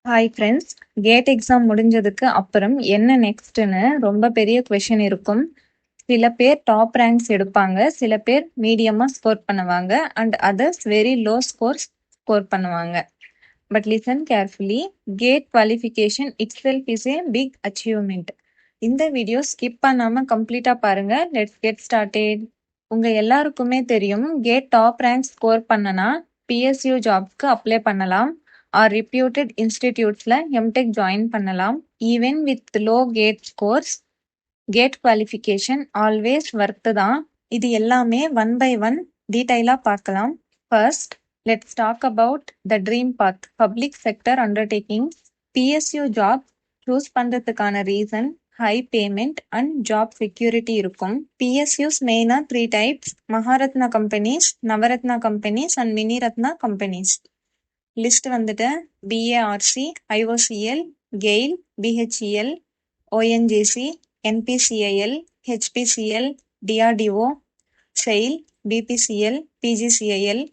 Hi friends. Gate exam முடிஞ்சதுக்கு அப்புறம் என்ன நெக்ஸ்ட்னு ரொம்ப பெரிய கொஷின் இருக்கும். சில பேர் டாப் ரேங்க்ஸ் எடுப்பாங்க, சில பேர் மீடியமா ஸ்கோர் பண்ணுவாங்க and others very low score பண்ணுவாங்க. But listen carefully. GATE qualification itself is a big achievement. இந்த வீடியோ ஸ்கிப் பண்ணாம கம்ப்ளீட்டா பாருங்க. Let's get started. உங்க எல்லாருக்குமே தெரியும், கேட் டாப் ரேங்க் ஸ்கோர் பண்ணனா பிஎஸ்யூ ஜாப்க்கு அப்ளை பண்ணலாம் ஆர் ரிப்யூட்டட் இன்ஸ்டிடியூட்ஸ்ல எம்டெக் ஜாயின் பண்ணலாம். Even with low GATE scores, GATE qualification always worth தான். இது எல்லாமே ஒன் பை ஒன் டீடைலா பார்க்கலாம். First, let's talk about the dream path, public sector undertakings. PSU job choose பண்றதுக்கான reason high payment and job security இருக்கும். PSUs மெயினா 3 types: Maharatna companies, Navaratna companies and Miniratna companies. List வந்துட்டு BARC, IOCL, GAIL, BHEL, ONGC, NPCIL, HPCL, DRDO, SAIL, BPCL, PGCIL,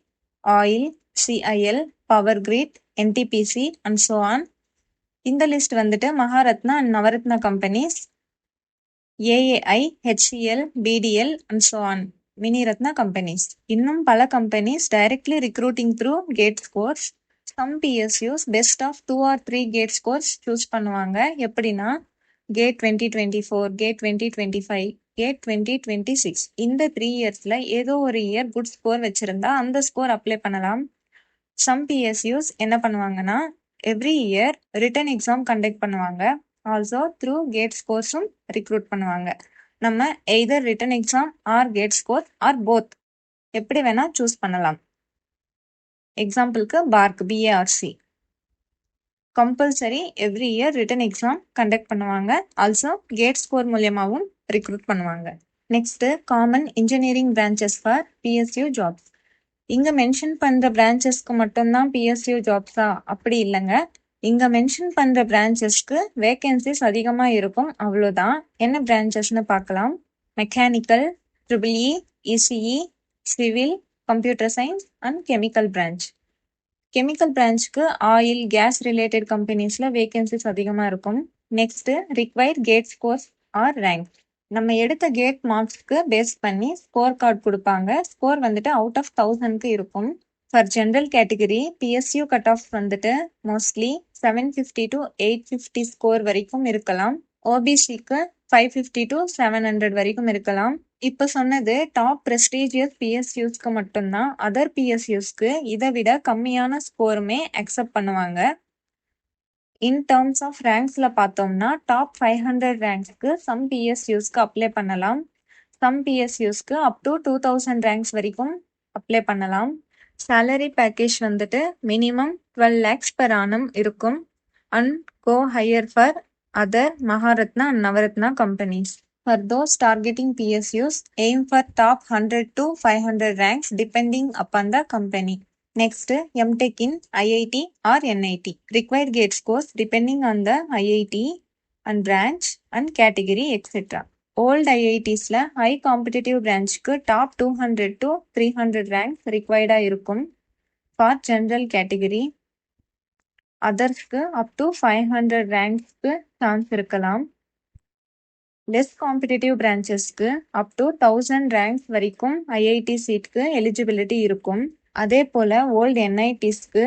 oil, CIL, Power Grid, NTPC and so on. இந்த list வந்துட்டு Maharatna and Navratna companies. AAI, HCL, BDL and so on Miniratna companies. இன்னும் பல companies directly recruiting through GATE scores. Some PSUs best of 2 or 3 GATE scores choose பண்ணுவாங்க. எப்படின்னா gate 2024, gate 2025, gate 2026. இந்த 3 இயர்ஸ்ல ஏதோ ஒரு இயர் குட் ஸ்கோர் வச்சிருந்தா அந்த ஸ்கோர் அப்ளை பண்ணலாம். சம் பிஎஸ்யூஸ் என்ன பண்ணுவாங்கன்னா every year written exam conduct பண்ணுவாங்க. ஆல்சோ த்ரூ கேட் ஸ்கோர்ஸும் ரிக்ரூட் பண்ணுவாங்க. நம்ம either written exam or GATE score or both எப்படி வேணா சூஸ் பண்ணலாம். எக்ஸாம்பிளுக்கு BARC, BARC compulsory every year written exam conduct பண்ணுவாங்க. ஆல்சோ கேட் ஸ்கோர் மூலியமாகவும் ரிக்ரூட் பண்ணுவாங்க. Next, common engineering branches for PSU jobs. இங்க மென்ஷன் பண்ற பிரான்ச்சஸ்க்கு மட்டும்தான் பிஎஸ்யூ ஜாப்ஸா? அப்படி இல்லைங்க. இங்க மென்ஷன் பண்ற பிரான்ச்சஸ்க்கு வேகன்சிஸ் அதிகமா இருக்கும், அவ்வளோதான். என்ன பிரான்ச்சஸ்னு பார்க்கலாம். Mechanical, triple E, ECE, civil, computer science and chemical branch. Chemical பிரான்ச்சுக்கு ஆயில், கேஸ் ரிலேட்டட் கம்பெனிஸ்ல வேகன்சிஸ் அதிகமாக இருக்கும். Next, required GATE scores or rank. நம்ம எடுத்த கேட் மார்க்ஸ்க்கு பேஸ் பண்ணி ஸ்கோர் கார்டு கொடுப்பாங்க. ஸ்கோர் வந்துட்டு அவுட் ஆஃப் 1000க்கு இருக்கும். For general category PSU cut off வந்துட்டு மோஸ்ட்லி 750 to 850 ஸ்கோர் வரைக்கும் இருக்கலாம். ஓபிசிக்கு 550 to 700 வரைக்கும் இருக்கலாம். இப்ப சொன்னது டாப் பிரஸ்டீஜியஸ் பிஎஸ்யூஸ்க்கு மட்டும்தான். அதர் பிஎஸ்யூஸ்க்கு இதை விட கம்மியான ஸ்கோருமே அக்செப்ட் பண்ணுவாங்க. இன் டேர்ம்ஸ் ஆஃப் ரேங்க்ஸ்ல பார்த்தோம்னா டாப் 500 ரேங்க்ஸ்க்கு சம் பிஎஸ்யூஸ்க்கு அப்ளை பண்ணலாம். சம் பிஎஸ்யூஸ்க்கு அப் டு 2000 ரேங்க்ஸ் வரைக்கும் அப்ளை பண்ணலாம். சேலரி பேக்கேஜ் வந்துட்டு மினிமம் 12 lakhs per annum இருக்கும் and go higher for other Maharatna and Navratna companies. For those targeting PSUs, aim for top 100 to 500 ranks depending upon the company. Next, MTech in IIT or NIT. Required gate scores depending on the IIT and branch and category etc. Old IITs ல high competitive branchக்கு top 200 to 300 ranks required இருக்கும். For general category, othersக்கு up to 500 ranksக்கு chance இருக்கலாம். Less competitive பிரான்ச்சஸ்க்கு up to 1000 ranks வரைக்கும் IIT சீட்க்கு eligibility இருக்கும். அதே போல ஓல்டு என்ஐடிஸ்க்கு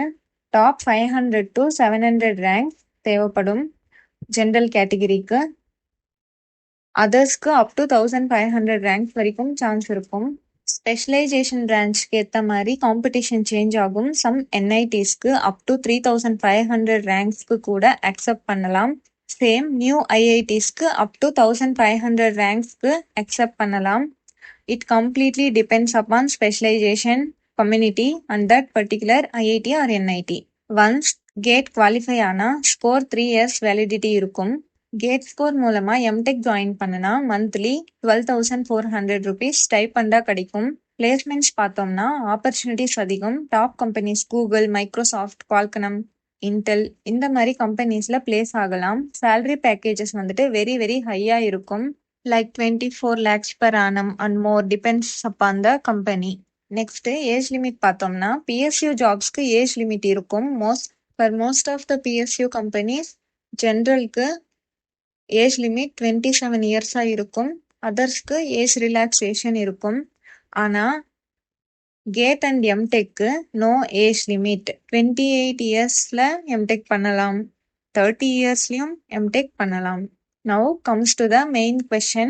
டாப் 500 to 700 ரேங்க்ஸ் தேவைப்படும் ஜென்ரல் கேட்டகரிக்கு. அதர்ஸ்க்கு அப் டு 1500 ரேங்க்ஸ் வரைக்கும் சான்ஸ் இருக்கும். ஸ்பெஷலைசேஷன் பிரான்ச்க்கு ஏற்ற மாதிரி காம்படிஷன் சேஞ்ச் ஆகும். சம் என்ஐடிஸ்க்கு அப் டு 3500 ரேங்க்ஸ்க்கு கூட அக்செப்ட் பண்ணலாம். சேம் நியூ ஐஐடிஸ்க்கு அப் டு 1500 ரேங்க்ஸ்க்கு அக்செப்ட் பண்ணலாம். It completely depends upon specialisation community and that particular IIT or NIT. Once GATE qualify ஆனா ஸ்கோர் 3 years வேலிடிட்டி இருக்கும். கேட் ஸ்கோர் மூலமா எம்டெக் ஜாயின் பண்ணனா மந்த்லி 12,400 rupees ஸ்டைபண்டா கிடைக்கும். பிளேஸ்மெண்ட்ஸ் பார்த்தோம்னா ஆப்பர்ச்சுனிட்டிஸ் அதிகம். Top companies Google, Microsoft, Qualcomm, Intel இந்த மாதிரி கம்பெனிஸ்ல பிளேஸ் ஆகலாம். சேலரி பேக்கேஜஸ் வந்துட்டு வெரி வெரி ஹையா இருக்கும். Like 24 lakhs per annum and more depends upon the company. Next, age limit பார்த்தோம்னா பிஎஸ்யூ ஜாப்ஸ்க்கு ஏஜ் லிமிட் இருக்கும். Most For most of the PSU companies, ஜென்ரலுக்கு ஏஜ் லிமிட் 27 இயர்ஸா இருக்கும். அதர்ஸ்க்கு ஏஜ் ரிலாக்ஸேஷன் இருக்கும். ஆனா கேட் அண்ட் எம்டெக்கு நோ ஏஜ் லிமிட். 28 இயர்ஸ்ல எம்டெக் பண்ணலாம், 30 இயர்ஸ்லயும் எம்டெக் பண்ணலாம். Now comes to the main question.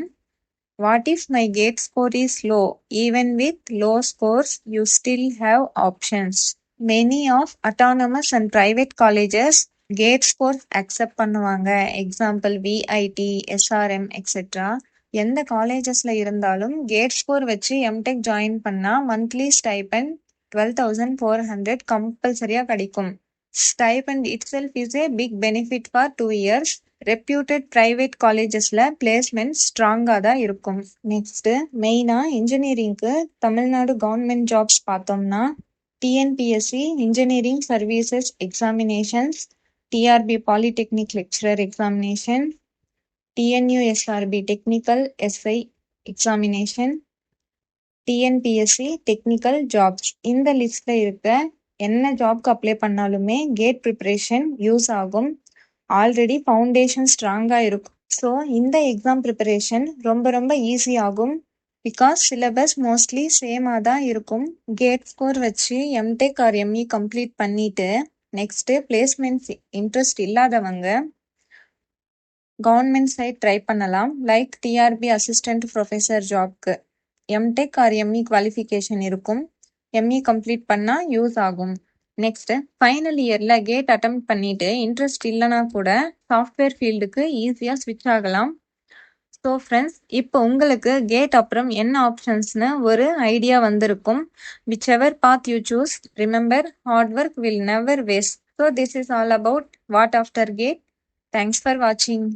What if my gate score is low? Even with low scores, you still have options. Many of autonomous and private colleges gate scores accept பண்ணுவாங்க. Example VIT, SRM etc. எந்த காலேஜஸ்ல இருந்தாலும் GATE score வச்சு MTech join பண்ணா monthly stipend 12,400 கம்பல்சரியா கிடைக்கும். Stipend itself is a big benefit for 2 years. Reputed private காலேஜஸ்ல placement ஸ்ட்ராங்கா தான் இருக்கும். நெக்ஸ்ட் மெயினா இன்ஜினியரிங்க்கு தமிழ்நாடு கவர்மெண்ட் ஜாப்ஸ் பார்த்தோம்னா TNPSC engineering services examinations, TRB polytechnic lecturer examination, TNUSRB technical SI examination, TNPSC technical jobs. இந்த லிஸ்ட்ல இருக்க என்ன ஜாப்க்கு அப்ளை பண்ணாலுமே கேட் ப்ரிப்பரேஷன் யூஸ் ஆகும். ஆல்ரெடி ஃபவுண்டேஷன் ஸ்ட்ராங்கா இருக்கும். ஸோ இந்த எக்ஸாம் ப்ரிப்பரேஷன் ரொம்ப ரொம்ப ஈஸி ஆகும். பிகாஸ் சிலபஸ் மோஸ்ட்லி சேமாக தான் இருக்கும். கேட் ஸ்கோர் வச்சு எம்டெக் ஆர் எம்இ கம்ப்ளீட் பண்ணிட்டு நெக்ஸ்ட் பிளேஸ்மெண்ட்ஸ் இன்ட்ரெஸ்ட் இல்லாதவங்க கவர்மெண்ட் சைட் ட்ரை பண்ணலாம். லைக் டிஆர்பி அசிஸ்டன்ட் ப்ரொஃபஸர் ஜாப்க்கு எம்டெக் ஆர் எம்இ குவாலிஃபிகேஷன் இருக்கும். எம்இ கம்ப்ளீட் பண்ணால் யூஸ் ஆகும். நெக்ஸ்ட் ஃபைனல் இயர்ல கேட் அட்டம் பண்ணிட்டு இன்ட்ரெஸ்ட் இல்லைனா கூட சாஃப்ட்வேர் ஃபீல்டுக்கு ஈஸியா ஸ்விட்ச் ஆகலாம். ஸோ ஃப்ரெண்ட்ஸ், இப்போ உங்களுக்கு கேட் அப்புறம் என்ன ஆப்ஷன்ஸ்னு ஒரு ஐடியா வந்திருக்கும். Whichever path you choose, remember hard work will never waste. So this is all about what after GATE. Thanks for வாட்சிங்.